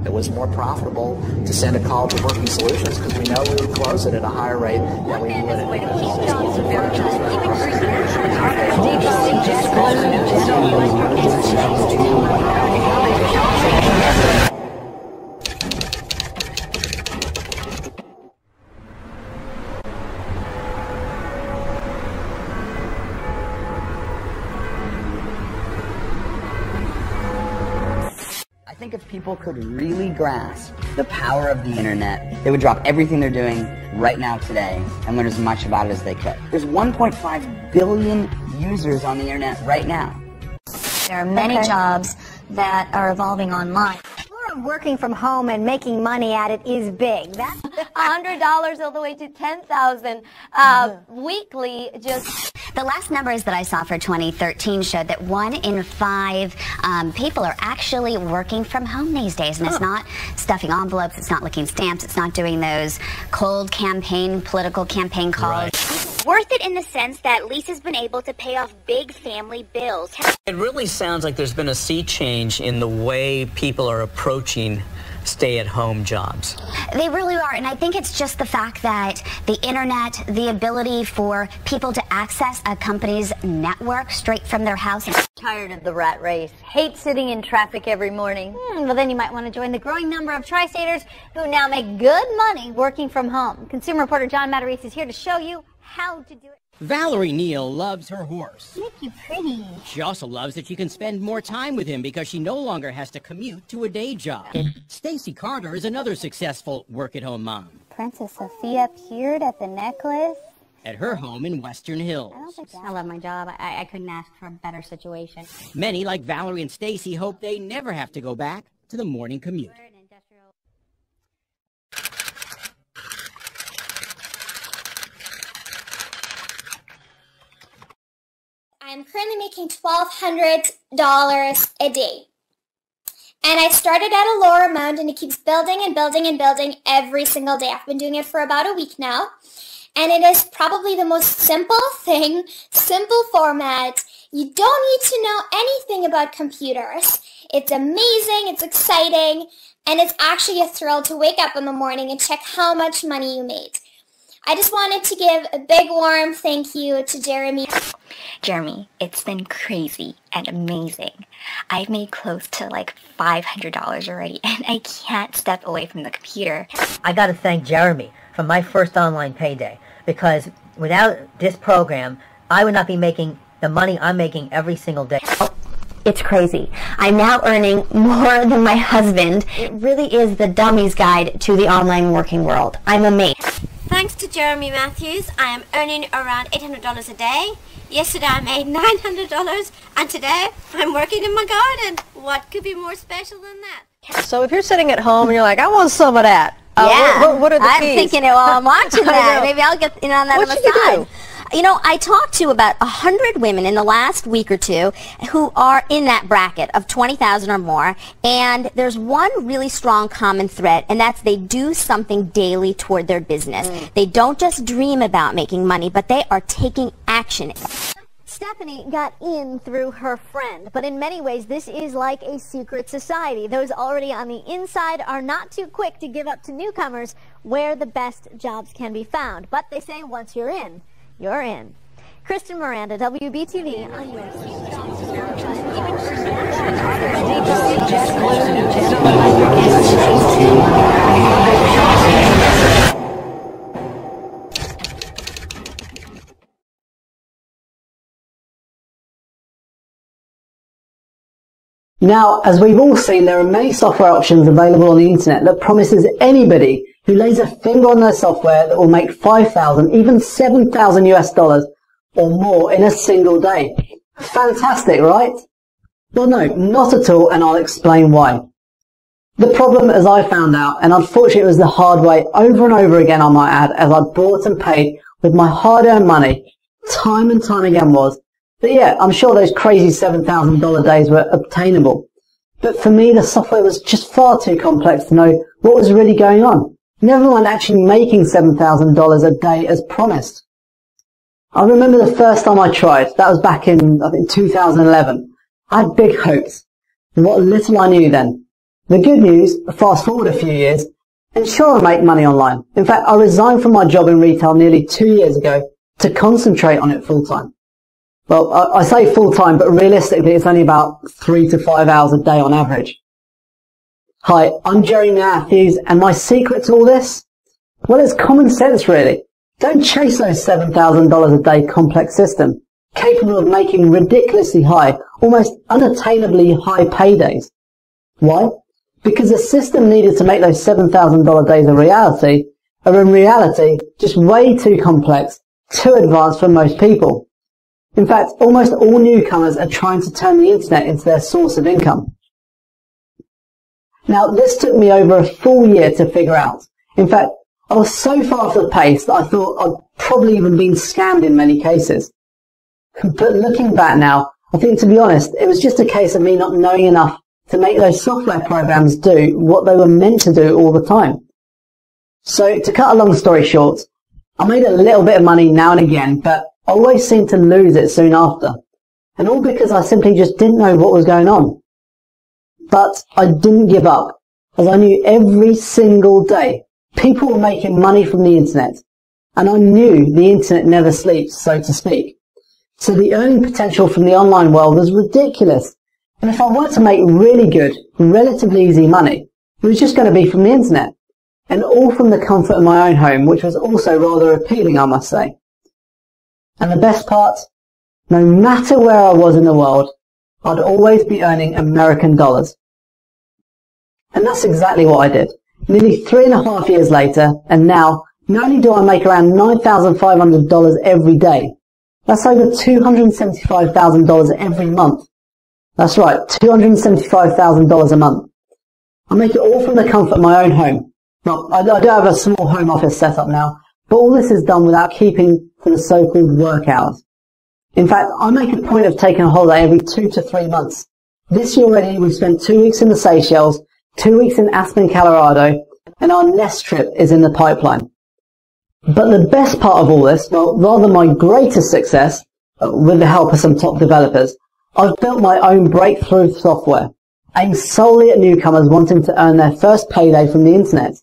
It was more profitable to send a call to Working Solutions because we know we would close it at a higher rate than we would at I think if people could really grasp the power of the internet, they would drop everything they're doing right now today and learn as much about it as they could. There's 1.5 billion users on the internet right now. There are many jobs that are evolving online. Working from home and making money at it is big. That's $100 all the way to $10,000 weekly. Just the last numbers that I saw for 2013 showed that 1 in 5 people are actually working from home these days, and it's not stuffing envelopes, it's not licking stamps, it's not doing those cold political campaign calls. Right. Worth it in the sense that Lisa's been able to pay off big family bills. It really sounds like there's been a sea change in the way people are approaching stay-at-home jobs. They really are, and I think it's just the fact that the internet, the ability for people to access a company's network straight from their house. tired of the rat race, hate sitting in traffic every morning. Well, then you might want to join the growing number of tri-staters who now make good money working from home. Consumer reporter John Matarese is here to show you how to do it. Valerie Neal loves her horse. Make you pretty. She also loves that she can spend more time with him because she no longer has to commute to a day job. Stacy Carter is another successful work-at-home mom. Princess Sophia peered at the necklace. At her home in Western Hills. I love my job. I couldn't ask for a better situation. Many, like Valerie and Stacy, hope they never have to go back to the morning commute. I'm currently making $1,200 a day. And I started at a lower amount, and it keeps building and building and building every single day. I've been doing it for about a week now. And it is probably the most simple thing, simple format. You don't need to know anything about computers. It's amazing, it's exciting, and it's actually a thrill to wake up in the morning and check how much money you made. I just wanted to give a big warm thank you to Jeremy. Jeremy, it's been crazy and amazing. I've made close to like $500 already, and I can't step away from the computer. I got to thank Jeremy for my first online payday, because without this program, I would not be making the money I'm making every single day. It's crazy. I'm now earning more than my husband. It really is the dummy's guide to the online working world. I'm amazed. Thanks to Jeremy Matthews, I am earning around $800 a day. Yesterday I made $900, and today I'm working in my garden. What could be more special than that? So if you're sitting at home and you're like, I want some of that. What are the I'm fees? thinking it while I'm watching that. Maybe I'll get in on that on the side. You know, I talked to about 100 women in the last week or two who are in that bracket of 20,000 or more, and there's one really strong common thread, and that's they do something daily toward their business. They don't just dream about making money, but they are taking action. Stephanie got in through her friend, but in many ways this is like a secret society. Those already on the inside are not too quick to give up to newcomers where the best jobs can be found. But they say once you're in, you're in. Kristen Miranda, WBTV on your Now, as we've all seen, there are many software options available on the internet that promises anybody who lays a finger on their software that will make 5,000, even 7,000 US dollars or more in a single day. Fantastic, right? Well, no, not at all, and I'll explain why. The problem, as I found out, and unfortunately it was the hard way over and over again, I might add, as I bought and paid with my hard-earned money, time and time again, was that, yeah, I'm sure those crazy $7,000 days were obtainable. But for me, the software was just far too complex to know what was really going on. Never mind actually making $7,000 a day as promised. I remember the first time I tried. That was back in, I think, 2011. I had big hopes. And what little I knew then. The good news, fast forward a few years, and sure, I make money online. In fact, I resigned from my job in retail nearly 2 years ago to concentrate on it full time. Well, I say full time, but realistically it's only about 3 to 5 hours a day on average. Hi, I'm Jerry Matthews, and my secret to all this? Well, it's common sense really. Don't chase those $7,000 a day complex system, capable of making ridiculously high, almost unattainably high paydays. Why? Because the system needed to make those $7,000 days a reality are in reality just way too complex, too advanced for most people. In fact, almost all newcomers are trying to turn the internet into their source of income. Now, this took me over a full year to figure out. In fact, I was so far off the pace that I thought I'd probably even been scammed in many cases. But looking back now, I think, to be honest, it was just a case of me not knowing enough to make those software programs do what they were meant to do all the time. So, to cut a long story short, I made a little bit of money now and again, but I always seemed to lose it soon after. And all because I simply just didn't know what was going on. But I didn't give up, as I knew every single day people were making money from the internet. And I knew the internet never sleeps, so to speak. So the earning potential from the online world was ridiculous. And if I wanted to make really good, relatively easy money, it was just going to be from the internet. And all from the comfort of my own home, which was also rather appealing, I must say. And the best part, no matter where I was in the world, I'd always be earning American dollars. And that's exactly what I did. Nearly 3.5 years later, and now, not only do I make around $9,500 every day, that's over $275,000 every month. That's right, $275,000 a month. I make it all from the comfort of my own home. Well, I do have a small home office set up now, but all this is done without keeping to the so-called work hours. In fact, I make a point of taking a holiday every 2 to 3 months. This year already, we've spent 2 weeks in the Seychelles, 2 weeks in Aspen, Colorado, and our next trip is in the pipeline. But the best part of all this, well, rather my greatest success, with the help of some top developers, I've built my own breakthrough software, aimed solely at newcomers wanting to earn their first payday from the internet,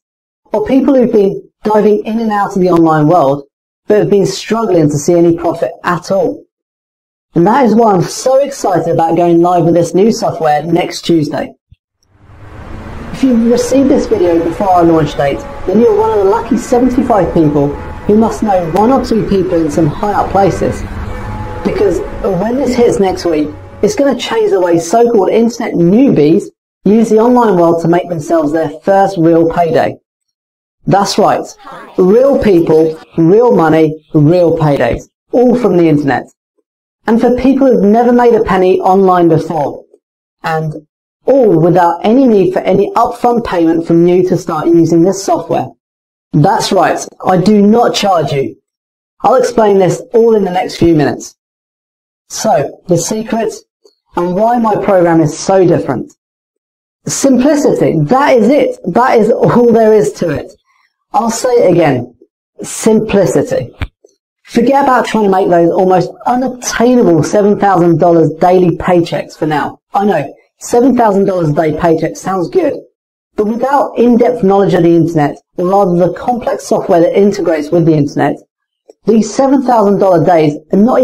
or people who've been diving in and out of the online world, but have been struggling to see any profit at all. And that is why I'm so excited about going live with this new software next Tuesday. If you've received this video before our launch date, then you're one of the lucky 75 people who must know 1 or 2 people in some high up places. Because when this hits next week, it's going to change the way so-called internet newbies use the online world to make themselves their first real payday. That's right. Real people, real money, real paydays. All from the internet. And for people who've never made a penny online before. And all without any need for any upfront payment from you to start using this software. That's right. I do not charge you. I'll explain this all in the next few minutes. So, the secret and why my program is so different. Simplicity. That is it. That is all there is to it. I'll say it again. Simplicity. Forget about trying to make those almost unattainable $7,000 daily paychecks for now. I know, $7,000 a day paycheck sounds good. But without in-depth knowledge of the internet, or rather the complex software that integrates with the internet, these $7,000 days are not